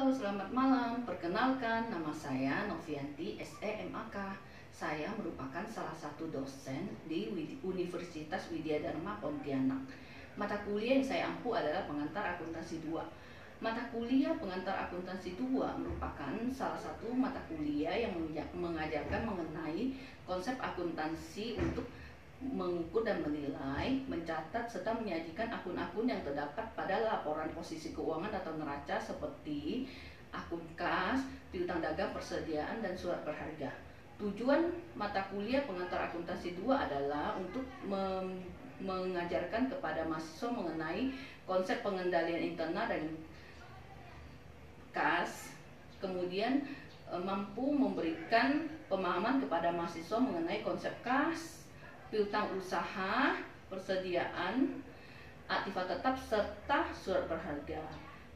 Halo, selamat malam. Perkenalkan, nama saya Novianti, SEMAK. Saya merupakan salah satu dosen di Universitas Widya Dharma Pontianak. Mata kuliah yang saya ampu adalah pengantar akuntansi 2. Mata kuliah pengantar akuntansi 2 merupakan salah satu mata kuliah yang mengajarkan mengenai konsep akuntansi untuk mengukur dan menilai, mencatat, serta menyajikan akun-akun yang terdapat pada laporan posisi keuangan atau neraca seperti akun kas, piutang dagang, persediaan, dan surat berharga. Tujuan mata kuliah pengantar akuntansi 2 adalah untuk mengajarkan kepada mahasiswa mengenai konsep pengendalian internal dan kas, kemudian mampu memberikan pemahaman kepada mahasiswa mengenai konsep kas, piutang usaha, persediaan, aktiva tetap, serta surat berharga.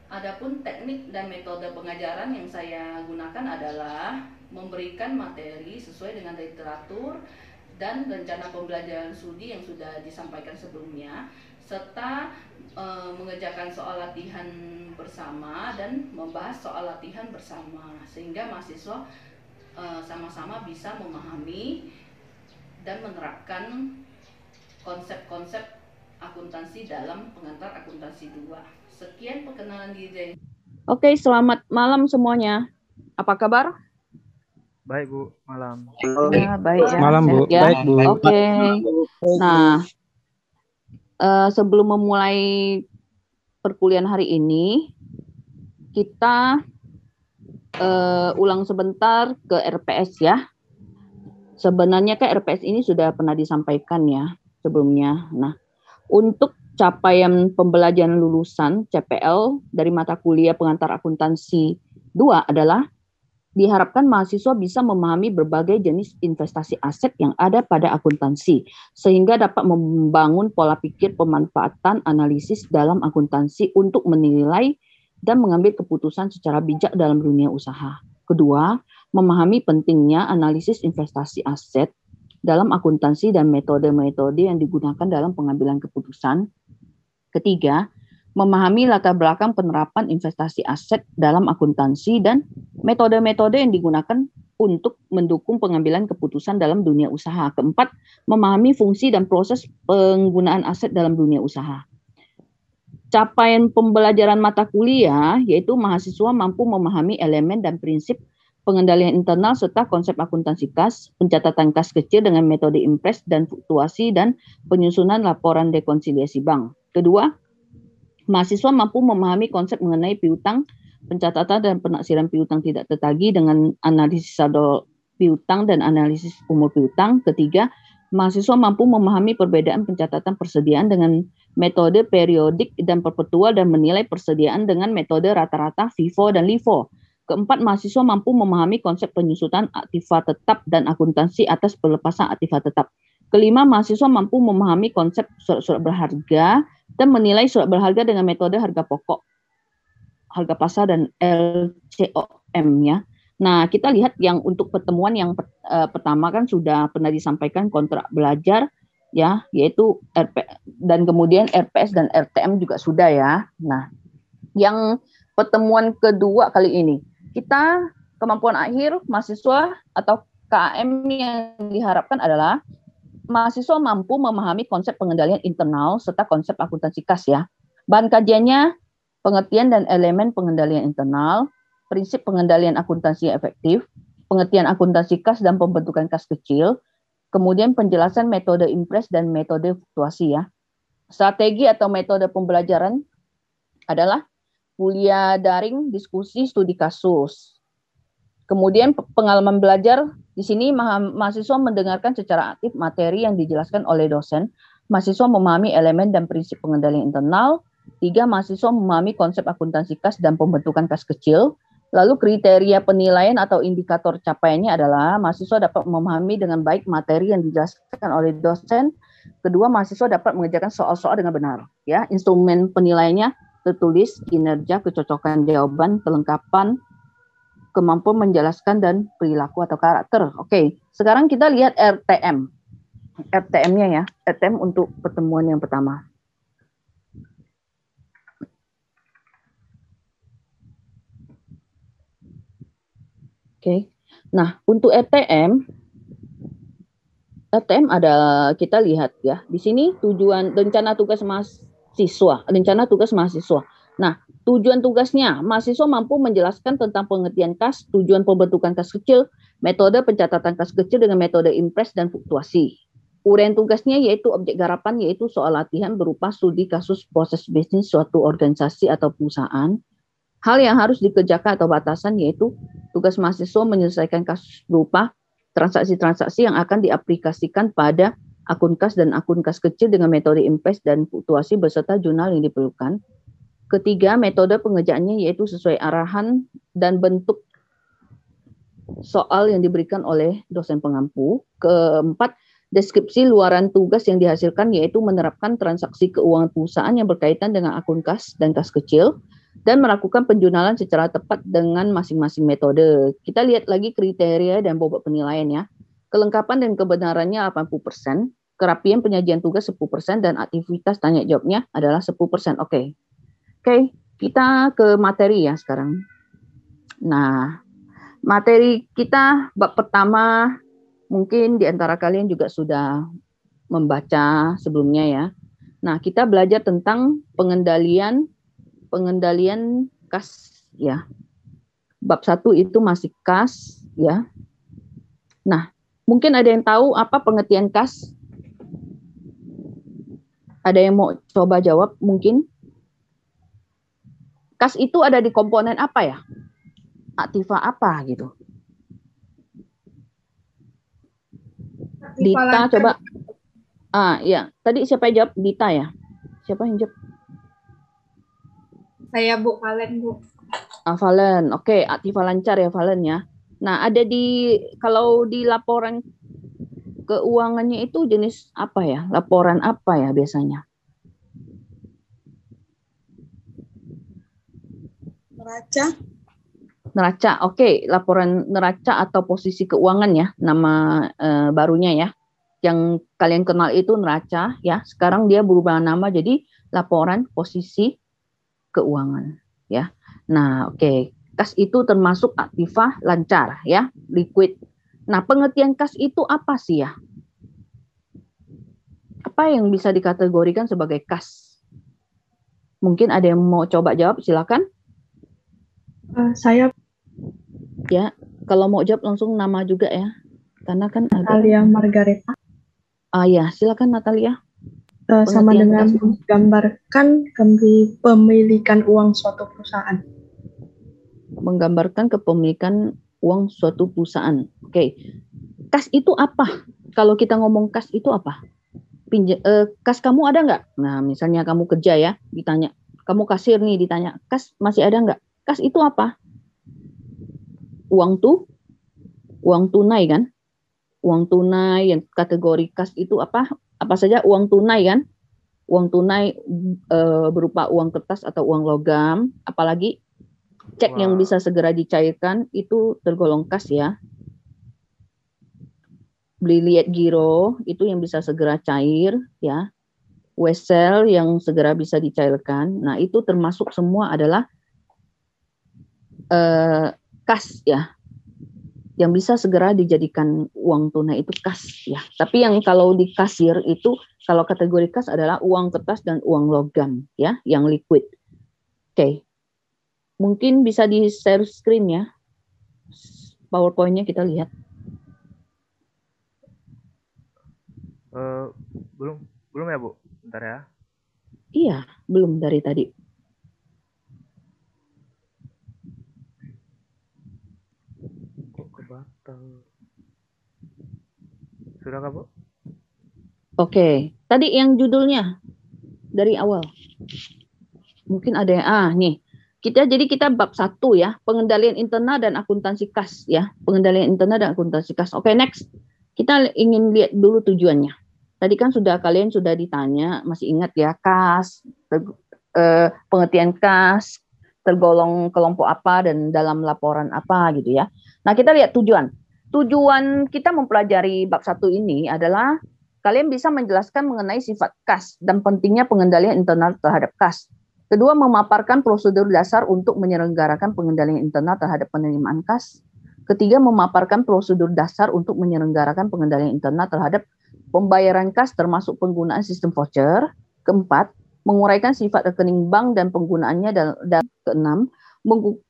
Adapun teknik dan metode pengajaran yang saya gunakan adalah memberikan materi sesuai dengan literatur dan rencana pembelajaran studi yang sudah disampaikan sebelumnya, serta mengerjakan soal latihan bersama dan membahas soal latihan bersama, sehingga mahasiswa sama-sama bisa memahami dan menerapkan konsep-konsep akuntansi dalam pengantar akuntansi 2. Sekian perkenalan diri. Oke, selamat malam semuanya. Apa kabar? Baik, Bu. Malam. Ya, baik ya. Malam, Bu. Ya? Baik, Bu. Oke. Nah, sebelum memulai perkuliahan hari ini, kita ulang sebentar ke RPS ya. Sebenarnya kan RPS ini sudah pernah disampaikan ya sebelumnya. Nah, untuk capaian pembelajaran lulusan CPL dari mata kuliah pengantar akuntansi 2 adalah diharapkan mahasiswa bisa memahami berbagai jenis investasi aset yang ada pada akuntansi, sehingga dapat membangun pola pikir pemanfaatan analisis dalam akuntansi untuk menilai dan mengambil keputusan secara bijak dalam dunia usaha. Kedua, memahami pentingnya analisis investasi aset dalam akuntansi dan metode-metode yang digunakan dalam pengambilan keputusan. Ketiga, memahami latar belakang penerapan investasi aset dalam akuntansi dan metode-metode yang digunakan untuk mendukung pengambilan keputusan dalam dunia usaha. Keempat, memahami fungsi dan proses penggunaan aset dalam dunia usaha. Capaian pembelajaran mata kuliah yaitu mahasiswa mampu memahami elemen dan prinsip pengendalian internal serta konsep akuntansi kas, pencatatan kas kecil dengan metode impres dan fluktuasi, dan penyusunan laporan rekonsiliasi bank. Kedua, mahasiswa mampu memahami konsep mengenai piutang, pencatatan dan penaksiran piutang tidak tertagih dengan analisis saldo piutang dan analisis umur piutang. Ketiga, mahasiswa mampu memahami perbedaan pencatatan persediaan dengan metode periodik dan perpetual dan menilai persediaan dengan metode rata-rata FIFO dan LIFO. Keempat, mahasiswa mampu memahami konsep penyusunan aktiva tetap dan akuntansi atas pelepasan aktiva tetap. Kelima, mahasiswa mampu memahami konsep surat-surat berharga dan menilai surat berharga dengan metode harga pokok, harga pasar, dan LCOM ya. Nah, kita lihat yang untuk pertemuan yang pertama kan sudah pernah disampaikan kontrak belajar ya, yaitu dan kemudian RPS dan RTM juga sudah ya. Nah, yang pertemuan kedua kali ini, kita kemampuan akhir mahasiswa atau KM yang diharapkan adalah mahasiswa mampu memahami konsep pengendalian internal serta konsep akuntansi kas ya. Bahan kajiannya pengertian dan elemen pengendalian internal, prinsip pengendalian akuntansi efektif, pengertian akuntansi kas dan pembentukan kas kecil, kemudian penjelasan metode impres dan metode fluktuasi ya. Strategi atau metode pembelajaran adalah kuliah daring, diskusi, studi kasus. Kemudian pengalaman belajar, di sini mahasiswa mendengarkan secara aktif materi yang dijelaskan oleh dosen. Mahasiswa memahami elemen dan prinsip pengendalian internal. 3, mahasiswa memahami konsep akuntansi kas dan pembentukan kas kecil. Lalu kriteria penilaian atau indikator capaiannya adalah mahasiswa dapat memahami dengan baik materi yang dijelaskan oleh dosen. Kedua, mahasiswa dapat mengerjakan soal-soal dengan benar. Ya, instrumen penilaiannya tertulis, kinerja, kecocokan jawaban, kelengkapan, kemampuan menjelaskan, dan perilaku atau karakter. Oke, sekarang kita lihat RTM. RTM-nya ya, RTM untuk pertemuan yang pertama. Oke. Nah, untuk RTM ada kita lihat ya. Di sini tujuan rencana tugas mahasiswa. Nah, tujuan tugasnya mahasiswa mampu menjelaskan tentang pengertian kas, tujuan pembentukan kas kecil, metode pencatatan kas kecil dengan metode impres dan fluktuasi. Uraian tugasnya yaitu objek garapan yaitu soal latihan berupa studi kasus proses bisnis suatu organisasi atau perusahaan. Hal yang harus dikerjakan atau batasan yaitu tugas mahasiswa menyelesaikan kasus berupa transaksi-transaksi yang akan diaplikasikan pada akun kas dan akun kas kecil dengan metode impres dan fluktuasi beserta jurnal yang diperlukan. Ketiga, metode pengerjaannya yaitu sesuai arahan dan bentuk soal yang diberikan oleh dosen pengampu. Keempat, deskripsi luaran tugas yang dihasilkan yaitu menerapkan transaksi keuangan perusahaan yang berkaitan dengan akun kas dan kas kecil dan melakukan penjurnalan secara tepat dengan masing-masing metode. Kita lihat lagi kriteria dan bobot penilaian ya. Kelengkapan dan kebenarannya 80%, kerapian penyajian tugas 10%, dan aktivitas tanya jawabnya adalah 10%. Oke, kita ke materi ya sekarang. Nah, materi kita bab pertama mungkin di antara kalian juga sudah membaca sebelumnya ya. Nah, kita belajar tentang pengendalian kas ya. Bab 1 itu masih kas ya. Nah, mungkin ada yang tahu apa pengertian kas? Ada yang mau coba jawab mungkin? Kas itu ada di komponen apa ya? Aktiva apa gitu? Dita coba. Ya, tadi siapa yang jawab? Dita ya? Siapa yang jawab? Saya Bu, Valen Bu. Valen, oke, aktiva lancar ya Valen ya. Nah, ada kalau di laporan keuangannya itu jenis apa ya? Laporan apa ya biasanya? Neraca, oke, laporan neraca atau posisi keuangan ya, nama barunya ya. Yang kalian kenal itu neraca ya. Sekarang dia berubah nama jadi laporan posisi keuangan ya. Nah, oke. Kas itu termasuk aktiva lancar ya, liquid. Nah, pengertian kas itu apa sih ya? Apa yang bisa dikategorikan sebagai kas? Mungkin ada yang mau coba jawab, silakan. Saya ya, kalau mau jawab langsung nama juga ya. Karena kan Natalia Margareta. Ya, silakan Natalia. Sama dengan menggambarkan kepemilikan uang suatu perusahaan. Menggambarkan kepemilikan uang suatu perusahaan. Oke. Kas itu apa? Kalau kita ngomong kas itu apa? Kas kamu ada nggak? Nah, misalnya kamu kerja ya, ditanya. Kamu kasir nih, ditanya. Kas masih ada nggak? Kas itu apa? Uang tunai kan? Uang tunai yang kategori kas itu apa? Apa saja uang tunai kan? Uang tunai berupa uang kertas atau uang logam, apalagi cek yang bisa segera dicairkan itu tergolong kas ya. Beli liat giro itu yang bisa segera cair ya. Wesel yang segera bisa dicairkan. Nah, itu termasuk semua adalah kas ya. Yang bisa segera dijadikan uang tunai itu kas ya. Tapi yang kalau di kasir itu kalau kategori kas adalah uang kertas dan uang logam ya, yang liquid. Oke. Mungkin bisa di share screen ya. PowerPoint-nya kita lihat. Belum ya Bu? Bentar ya. Iya, belum dari tadi. Sudah kah, Bu? Oke, tadi yang judulnya dari awal. Mungkin ada yang nih. Kita bab 1 ya, pengendalian internal dan akuntansi kas ya. Pengendalian internal dan akuntansi kas. Oke, next. Kita ingin lihat dulu tujuannya. Tadi kan kalian sudah ditanya, masih ingat ya, kas, pengertian kas, tergolong kelompok apa dan dalam laporan apa gitu ya. Nah, kita lihat tujuan. Tujuan kita mempelajari bab 1 ini adalah kalian bisa menjelaskan mengenai sifat kas dan pentingnya pengendalian internal terhadap kas. Kedua, memaparkan prosedur dasar untuk menyelenggarakan pengendalian internal terhadap penerimaan kas. Ketiga, memaparkan prosedur dasar untuk menyelenggarakan pengendalian internal terhadap pembayaran kas termasuk penggunaan sistem voucher. Keempat, menguraikan sifat rekening bank dan penggunaannya. Dan keenam,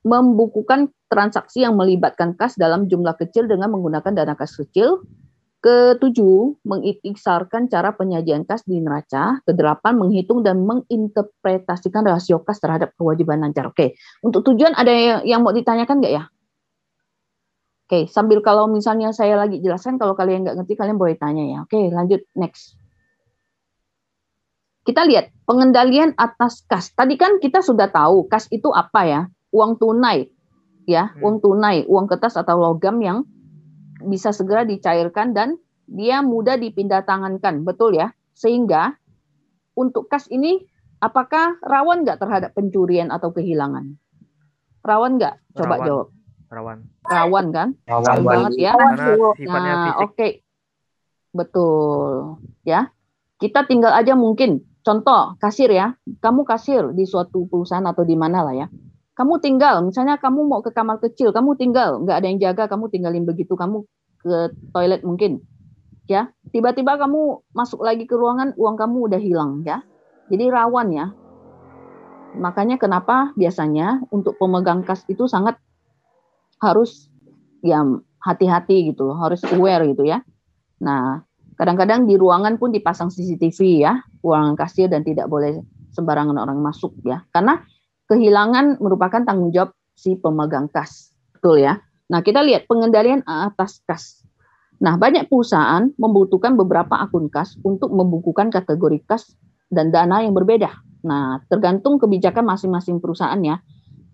membukukan transaksi yang melibatkan kas dalam jumlah kecil dengan menggunakan dana kas kecil. Ketujuh, mengikhtisarkan cara penyajian kas di neraca. Kedelapan, menghitung dan menginterpretasikan rasio kas terhadap kewajiban lancar. Oke, untuk tujuan ada yang mau ditanyakan nggak ya? Oke, sambil kalau misalnya saya lagi jelaskan, kalau kalian nggak ngerti, kalian boleh tanya ya. Oke, lanjut, next. Kita lihat pengendalian atas kas. Tadi kan kita sudah tahu kas itu apa ya? Uang tunai, ya, uang tunai, uang kertas atau logam yang bisa segera dicairkan dan dia mudah dipindah tangankan, betul ya? Sehingga untuk kas ini apakah rawan nggak terhadap pencurian atau kehilangan? Rawan nggak? Coba Rawan. jawab. Rawan Kan? Rawan Banget ya. karena sifatnya Nah, fisik. oke. Betul. Ya. Kita tinggal aja mungkin contoh kasir ya. Kamu kasir di suatu perusahaan atau di mana lah ya. Kamu tinggal, misalnya kamu mau ke kamar kecil, kamu tinggal, nggak ada yang jaga, kamu tinggalin begitu, kamu ke toilet mungkin, ya. Tiba-tiba kamu masuk lagi ke ruangan, uang kamu udah hilang, ya. Jadi rawan ya. Makanya kenapa biasanya untuk pemegang kas itu sangat harus ya hati-hati gitu, harus aware gitu ya. Nah, kadang-kadang di ruangan pun dipasang CCTV ya, ruangan kasir dan tidak boleh sembarangan orang masuk ya, karena kehilangan merupakan tanggung jawab si pemegang kas, betul ya. Nah, kita lihat pengendalian atas kas. Nah, banyak perusahaan membutuhkan beberapa akun kas untuk membukukan kategori kas dan dana yang berbeda. Nah, tergantung kebijakan masing-masing perusahaan ya.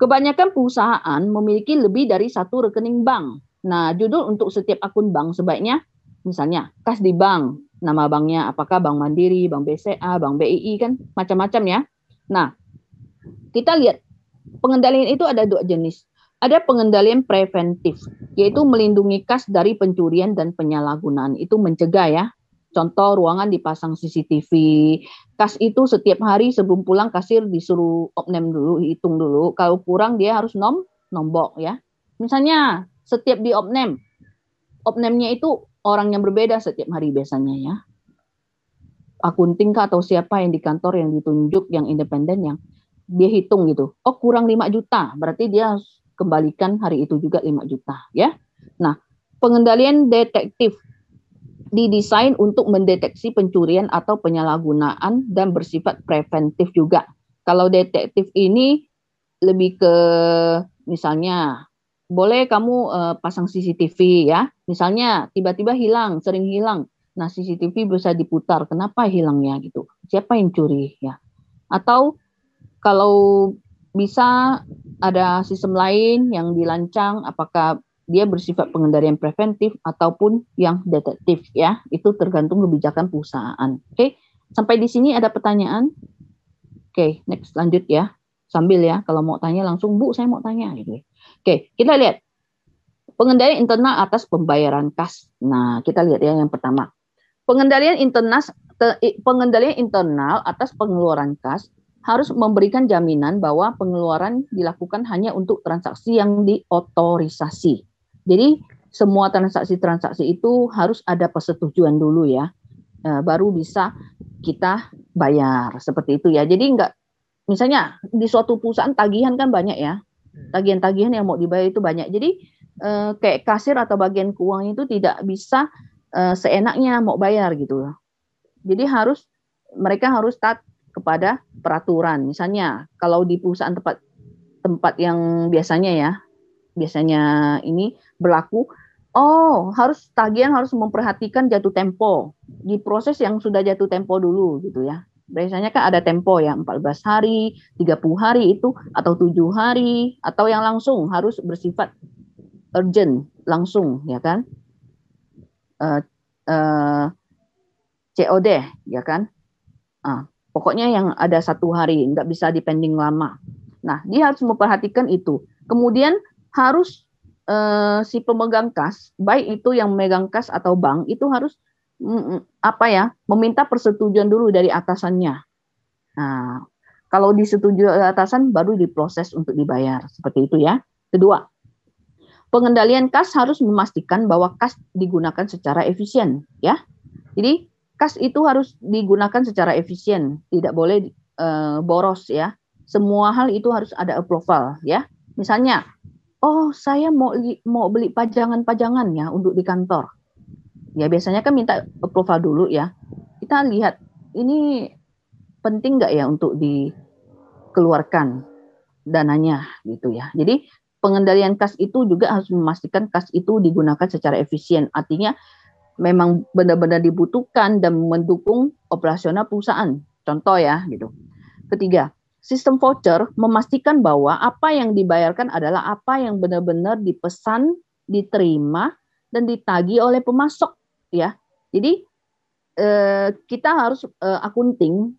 Kebanyakan perusahaan memiliki lebih dari satu rekening bank. Nah, judul untuk setiap akun bank sebaiknya, misalnya kas di bank, nama banknya apakah Bank Mandiri, Bank BCA, Bank BII kan macam-macam ya. Nah, kita lihat pengendalian itu ada dua jenis. Ada pengendalian preventif, yaitu melindungi kas dari pencurian dan penyalahgunaan. Itu mencegah ya. Contoh ruangan dipasang CCTV, kas itu setiap hari sebelum pulang kasir disuruh opname dulu, hitung dulu. Kalau kurang dia harus nombok ya. Misalnya setiap di opname-nya itu orang yang berbeda setiap hari biasanya ya. Akunting atau siapa yang di kantor yang ditunjuk, yang independen, yang dia hitung gitu. Oh kurang 5 juta, berarti dia harus kembalikan hari itu juga 5 juta ya. Nah, pengendalian detektif didesain untuk mendeteksi pencurian atau penyalahgunaan dan bersifat preventif juga. Kalau detektif ini lebih ke misalnya boleh kamu pasang CCTV ya. Misalnya tiba-tiba hilang, sering hilang. Nah, CCTV bisa diputar. Kenapa hilangnya gitu? Siapa yang curi ya? Atau kalau bisa ada sistem lain yang dirancang, apakah dia bersifat pengendalian preventif ataupun yang detektif ya, itu tergantung kebijakan perusahaan. Oke, sampai di sini ada pertanyaan? Oke, next lanjut ya. Sambil ya, kalau mau tanya langsung, Bu, saya mau tanya gitu. Oke, kita lihat pengendalian internal atas pembayaran kas. Nah, kita lihat ya yang pertama. Pengendalian internal atas pengeluaran kas harus memberikan jaminan bahwa pengeluaran dilakukan hanya untuk transaksi yang diotorisasi. Jadi semua transaksi-transaksi itu harus ada persetujuan dulu ya, baru bisa kita bayar seperti itu ya. Jadi enggak, misalnya di suatu perusahaan tagihan kan banyak ya, tagihan-tagihan yang mau dibayar itu banyak. Jadi kayak kasir atau bagian keuangan itu tidak bisa seenaknya mau bayar gitu. Jadi mereka harus taat kepada peraturan. Misalnya kalau di perusahaan tempat yang biasanya ini berlaku, tagihan harus memperhatikan jatuh tempo. Di proses yang sudah jatuh tempo dulu gitu ya. Biasanya kan ada tempo ya, 14 hari, 30 hari itu, atau 7 hari, atau yang langsung harus bersifat urgent, langsung ya kan. COD ya kan. Pokoknya yang ada 1 hari, nggak bisa dipending lama. Nah, dia harus memperhatikan itu. Kemudian harus si pemegang kas, baik itu yang memegang kas atau bank, itu harus meminta persetujuan dulu dari atasannya. Nah, kalau disetujui oleh atasan, baru diproses untuk dibayar. Seperti itu ya. Kedua, pengendalian kas harus memastikan bahwa kas digunakan secara efisien, ya. Jadi kas itu harus digunakan secara efisien, tidak boleh boros, ya. Semua hal itu harus ada approval, ya. Misalnya, oh saya mau beli pajangan-pajangan ya untuk di kantor. Ya biasanya kan minta approval dulu ya. Kita lihat ini penting nggak ya untuk dikeluarkan dananya gitu ya. Jadi pengendalian kas itu juga harus memastikan kas itu digunakan secara efisien. Artinya memang benar-benar dibutuhkan dan mendukung operasional perusahaan. Contoh ya gitu. Ketiga, sistem voucher memastikan bahwa apa yang dibayarkan adalah apa yang benar-benar dipesan, diterima, dan ditagih oleh pemasok ya. Jadi kita harus akunting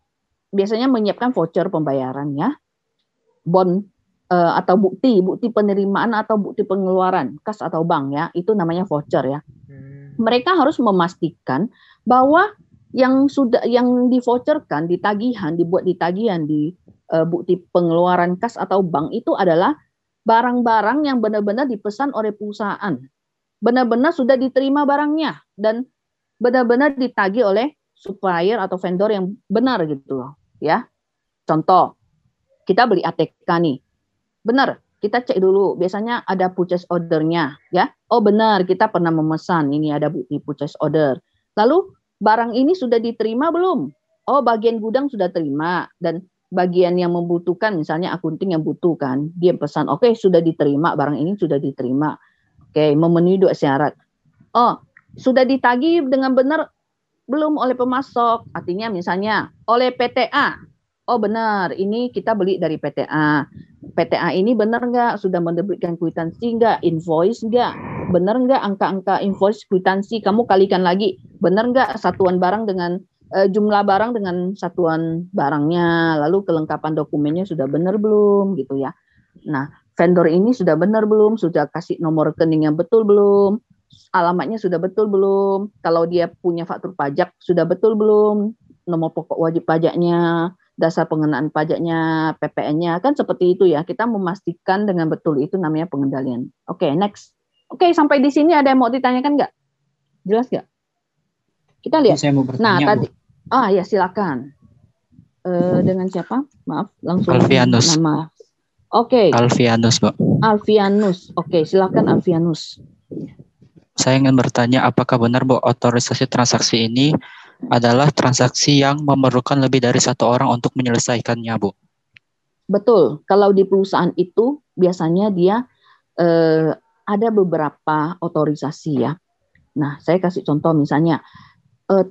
biasanya menyiapkan voucher pembayaran ya. Bond atau bukti penerimaan atau bukti pengeluaran kas atau bank ya, itu namanya voucher ya. Mereka harus memastikan bahwa yang di voucherkan di tagihan, dibuat di tagihan di bukti pengeluaran kas atau bank itu adalah barang-barang yang benar-benar dipesan oleh perusahaan, benar-benar sudah diterima barangnya dan benar-benar ditagih oleh supplier atau vendor yang benar gitu loh ya. Contoh, kita beli ATK nih. Benar, kita cek dulu. Biasanya ada purchase order-nya, ya. Oh benar, kita pernah memesan. Ini ada bukti purchase order. Lalu barang ini sudah diterima belum? Oh bagian gudang sudah terima dan bagian yang membutuhkan, misalnya akunting yang butuhkan, dia pesan. Oke, sudah diterima, barang ini sudah diterima. Oke, memenuhi 2 syarat. Oh sudah ditagih dengan benar belum oleh pemasok? Artinya misalnya oleh PTA. Oh benar, ini kita beli dari PTA. PTA ini benar nggak? Sudah menerbitkan kwitansi nggak? Invoice nggak? Benar nggak angka-angka invoice kwitansi? Kamu kalikan lagi. Benar nggak satuan barang dengan jumlah barang dengan satuan barangnya? Lalu kelengkapan dokumennya sudah benar belum? Gitu ya. Nah, vendor ini sudah benar belum? Sudah kasih nomor rekening yang betul belum? Alamatnya sudah betul belum? Kalau dia punya faktur pajak sudah betul belum? Nomor pokok wajib pajaknya, dasar pengenaan pajaknya, PPN-nya, kan seperti itu ya. Kita memastikan dengan betul, itu namanya pengendalian. Oke, next. Oke, sampai di sini ada yang mau ditanyakan nggak? Jelas nggak? Kita lihat. Saya mau bertanya, tadi, ya silakan. Dengan siapa? Maaf, langsung Alfianus. nama. Oke. Alfianus, Bu. Alfianus. Oke, silakan Alfianus. Saya ingin bertanya, apakah benar, Bu, otorisasi transaksi ini adalah transaksi yang memerlukan lebih dari 1 orang untuk menyelesaikannya, Bu? Betul. Kalau di perusahaan itu biasanya dia ada beberapa otorisasi ya. Nah, saya kasih contoh misalnya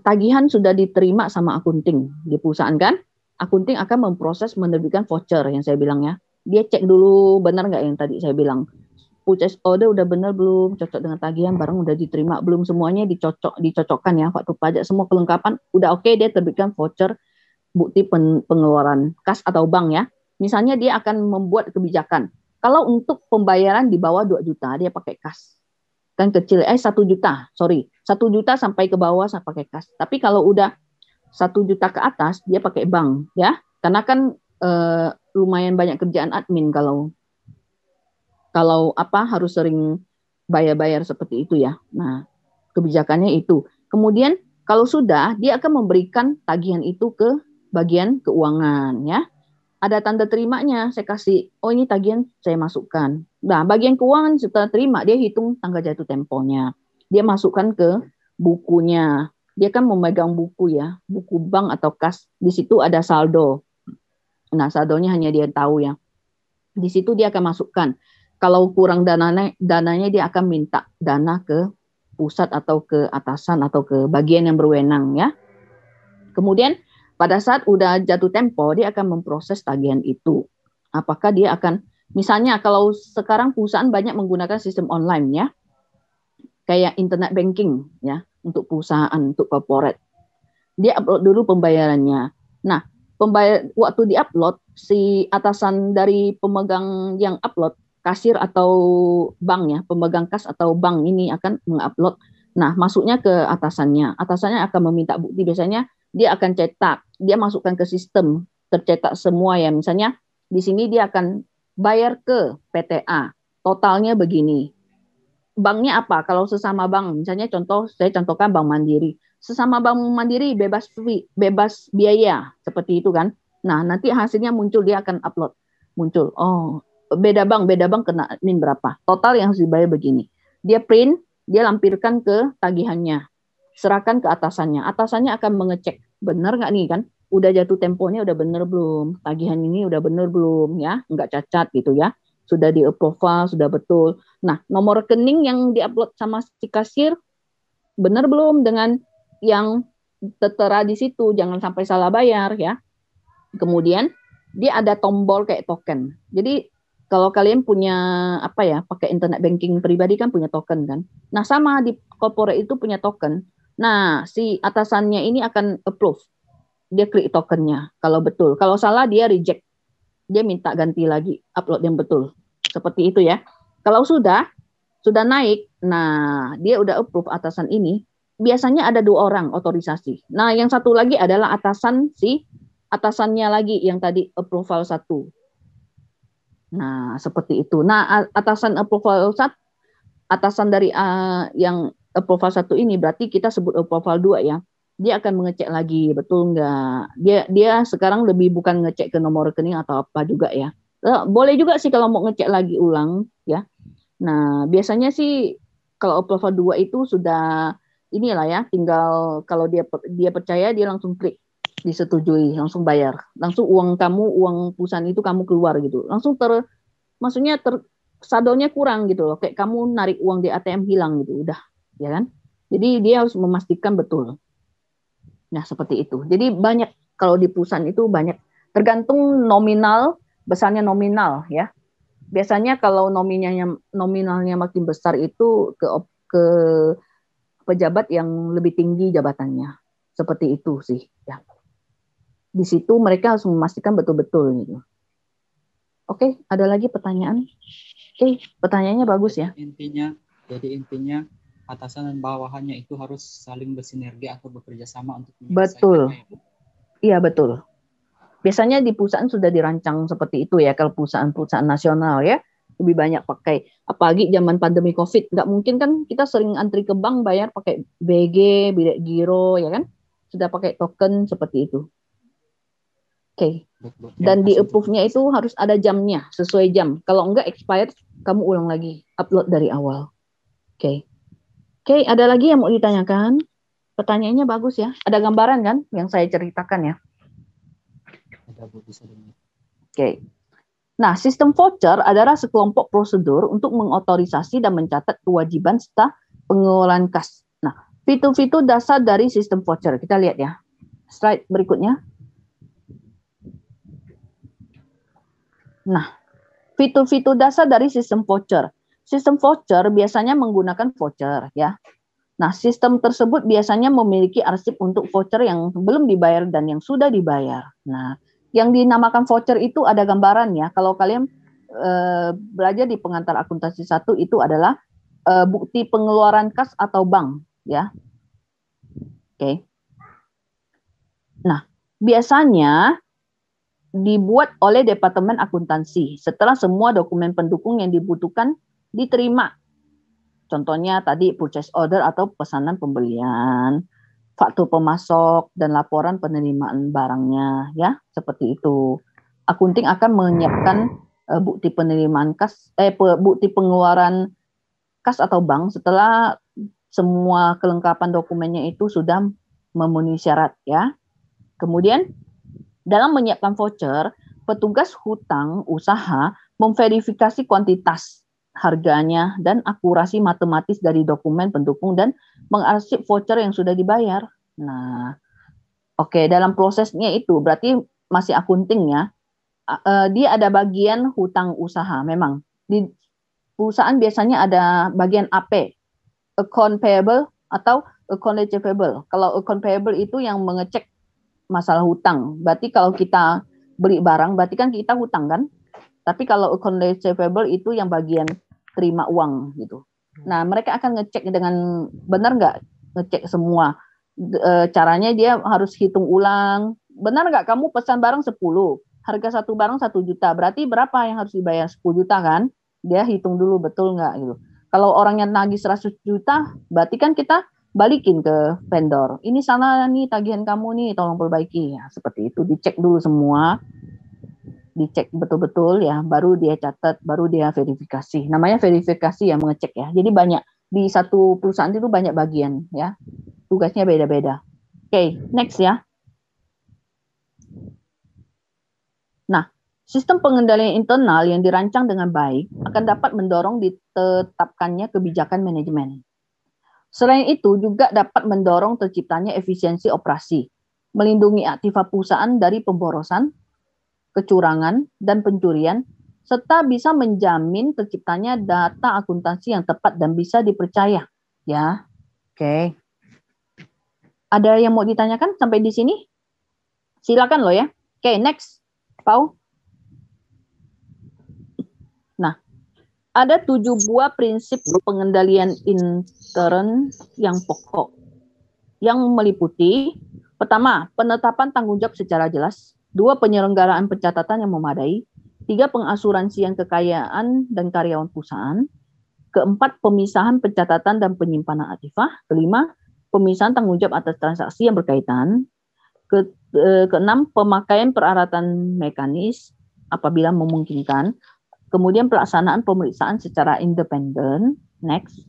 tagihan sudah diterima sama akunting di perusahaan kan? Akunting akan memproses menerbitkan voucher yang saya bilang ya. Dia cek dulu benar nggak yang tadi saya bilang. Purchase order udah benar belum, cocok dengan tagihan, barang udah diterima belum, semuanya dicocokkan ya, faktur pajak semua kelengkapan udah oke, dia terbitkan voucher bukti pengeluaran kas atau bank ya. Misalnya dia akan membuat kebijakan kalau untuk pembayaran di bawah 2 juta dia pakai kas, kan kecil 1 juta, 1 juta sampai ke bawah saya pakai kas. Tapi kalau udah 1 juta ke atas dia pakai bank ya, karena kan lumayan banyak kerjaan admin kalau harus sering bayar-bayar seperti itu ya. Nah, kebijakannya itu. Kemudian kalau sudah, dia akan memberikan tagihan itu ke bagian keuangan ya. Ada tanda terimanya, saya kasih, oh ini tagihan saya masukkan. Nah, bagian keuangan setelah terima, dia hitung tanggal jatuh temponya. Dia masukkan ke bukunya. Dia kan memegang buku ya, buku bank atau kas. Di situ ada saldo. Nah, saldonya hanya dia tahu ya. Di situ dia akan masukkan. Kalau kurang dananya dia akan minta dana ke pusat atau ke atasan atau ke bagian yang berwenang ya. Kemudian pada saat udah jatuh tempo dia akan memproses tagihan itu. Apakah dia akan, misalnya kalau sekarang perusahaan banyak menggunakan sistem online ya, kayak internet banking ya untuk perusahaan, untuk corporate. Dia upload dulu pembayarannya. Nah, waktu di-upload si atasan dari pemegang yang upload, kasir atau bank ya, pemegang kas atau bank ini akan mengupload. Nah, masuknya ke atasannya. Atasannya akan meminta bukti. Biasanya dia akan cetak, dia masukkan ke sistem, tercetak semua ya. Misalnya di sini dia akan bayar ke PTA, totalnya begini. banknya apa? Kalau sesama bank, misalnya saya contohkan Bank Mandiri. Sesama Bank Mandiri bebas biaya, seperti itu kan. Nah, nanti hasilnya muncul, dia akan upload. Muncul, oh beda bank kena admin berapa. Total yang harus dibayar begini. Dia print, dia lampirkan ke tagihannya. Serahkan ke atasannya. Atasannya akan mengecek, benar nggak nih kan? Udah jatuh temponya udah bener belum? Tagihan ini udah bener belum ya? Nggak cacat gitu ya. Sudah di-approve, sudah betul. Nah, nomor rekening yang diupload sama si kasir benar belum dengan yang tertera di situ, jangan sampai salah bayar ya. Kemudian dia ada tombol kayak token. Jadi kalau kalian punya apa ya, pakai internet banking pribadi kan punya token kan. Nah, sama di corporate itu punya token. Nah, si atasannya ini akan approve. Dia klik tokennya kalau betul. Kalau salah dia reject. Dia minta ganti lagi, upload yang betul. Seperti itu ya. Kalau sudah naik, nah dia udah approve atasan ini, biasanya ada 2 orang otorisasi. Nah, yang satu lagi adalah atasannya lagi yang tadi approval 1. Nah, seperti itu. Nah, atasan dari yang approval 1 ini berarti kita sebut approval 2 ya. Dia akan mengecek lagi betul nggak. Dia sekarang lebih bukan ngecek ke nomor rekening atau apa juga ya. Boleh juga sih kalau mau ngecek lagi ulang ya. Nah, biasanya sih kalau approval 2 itu sudah inilah ya, tinggal kalau dia percaya dia langsung klik disetujui, langsung bayar. Langsung uang perusahaan itu kamu keluar gitu. Langsung saldonya kurang gitu loh. Kayak kamu narik uang di ATM hilang gitu, udah, ya kan? Jadi dia harus memastikan betul. Nah, seperti itu. Jadi banyak kalau di perusahaan itu banyak tergantung nominal, besarnya nominal ya. Biasanya kalau nominalnya makin besar itu ke pejabat yang lebih tinggi jabatannya. Seperti itu sih ya. Di situ mereka harus memastikan betul-betul gitu. Oke, ada lagi pertanyaan? Oke, pertanyaannya bagus ya. Jadi intinya atasan dan bawahannya itu harus saling bersinergi atau bekerja sama untuk menyelesaikannya. Betul. Iya, betul. Biasanya di perusahaan sudah dirancang seperti itu ya, kalau perusahaan nasional ya, lebih banyak pakai, apalagi zaman pandemi COVID, nggak mungkin kan kita sering antri ke bank bayar pakai BG, Giro, ya kan? Sudah pakai token seperti itu. Oke. Dan di approve-nya itu harus ada jamnya, sesuai jam. Kalau enggak expired, kamu ulang lagi, upload dari awal. Oke. Oke, ada lagi yang mau ditanyakan? Pertanyaannya bagus ya. Ada gambaran kan yang saya ceritakan ya? Oke. Nah, sistem voucher adalah sekelompok prosedur untuk mengotorisasi dan mencatat kewajiban serta pengelolaan kas. Nah, fitur-fitur dasar dari sistem voucher. Kita lihat ya. Slide berikutnya. Nah, fitur-fitur dasar dari sistem voucher. Sistem voucher biasanya menggunakan voucher ya. Nah, sistem tersebut biasanya memiliki arsip untuk voucher yang belum dibayar dan yang sudah dibayar. Nah, yang dinamakan voucher itu ada gambaran ya. Kalau kalian belajar di pengantar akuntansi 1 itu adalah bukti pengeluaran kas atau bank ya. Oke. Nah, biasanya dibuat oleh Departemen Akuntansi setelah semua dokumen pendukung yang dibutuhkan diterima. Contohnya tadi purchase order atau pesanan pembelian, faktur pemasok dan laporan penerimaan barangnya ya, seperti itu. Akunting akan menyiapkan bukti penerimaan kas bukti pengeluaran kas atau bank setelah semua kelengkapan dokumennya itu sudah memenuhi syarat ya. Kemudian dalam menyiapkan voucher, petugas hutang usaha memverifikasi kuantitas, harganya, dan akurasi matematis dari dokumen pendukung dan mengarsip voucher yang sudah dibayar. Nah, oke, dalam prosesnya itu berarti masih akunting ya. Dia ada bagian hutang usaha memang. Di perusahaan biasanya ada bagian AP, account payable atau account receivable. Kalau account payable itu yang mengecek masalah hutang. Berarti kalau kita beli barang, berarti kan kita hutang kan? Tapi kalau account receivable itu yang bagian terima uang gitu. Nah, mereka akan ngecek dengan benar nggak, ngecek semua. Caranya dia harus hitung ulang. Benar nggak kamu pesan barang 10, harga satu barang 1 juta, berarti berapa yang harus dibayar? 10 juta kan? Dia hitung dulu betul nggak gitu. Kalau orangnya nagih 100 juta, berarti kan kita balikin ke vendor. Ini salah nih tagihan kamu nih, tolong perbaiki. Ya, seperti itu. Dicek dulu semua. Dicek betul-betul ya, baru dia catat, baru dia verifikasi. Namanya verifikasi ya, mengecek ya. Jadi banyak, di satu perusahaan itu banyak bagian ya. Tugasnya beda-beda. Oke, next ya. Nah, sistem pengendalian internal yang dirancang dengan baik akan dapat mendorong ditetapkannya kebijakan manajemen. Selain itu, juga dapat mendorong terciptanya efisiensi operasi, melindungi aktiva perusahaan dari pemborosan, kecurangan, dan pencurian, serta bisa menjamin terciptanya data akuntansi yang tepat dan bisa dipercaya. Ya, oke. Ada yang mau ditanyakan sampai di sini? Silakan loh ya. Oke, next. Pau. Nah, ada 7 buah prinsip pengendalian intern yang pokok. Yang meliputi, pertama, penetapan tanggung jawab secara jelas. 2, penyelenggaraan pencatatan yang memadai. 3, pengasuransian kekayaan dan karyawan perusahaan. 4, pemisahan pencatatan dan penyimpanan aktiva. 5, pemisahan tanggung jawab atas transaksi yang berkaitan. 6, pemakaian peralatan mekanis apabila memungkinkan. Kemudian pelaksanaan pemeriksaan secara independen. Next.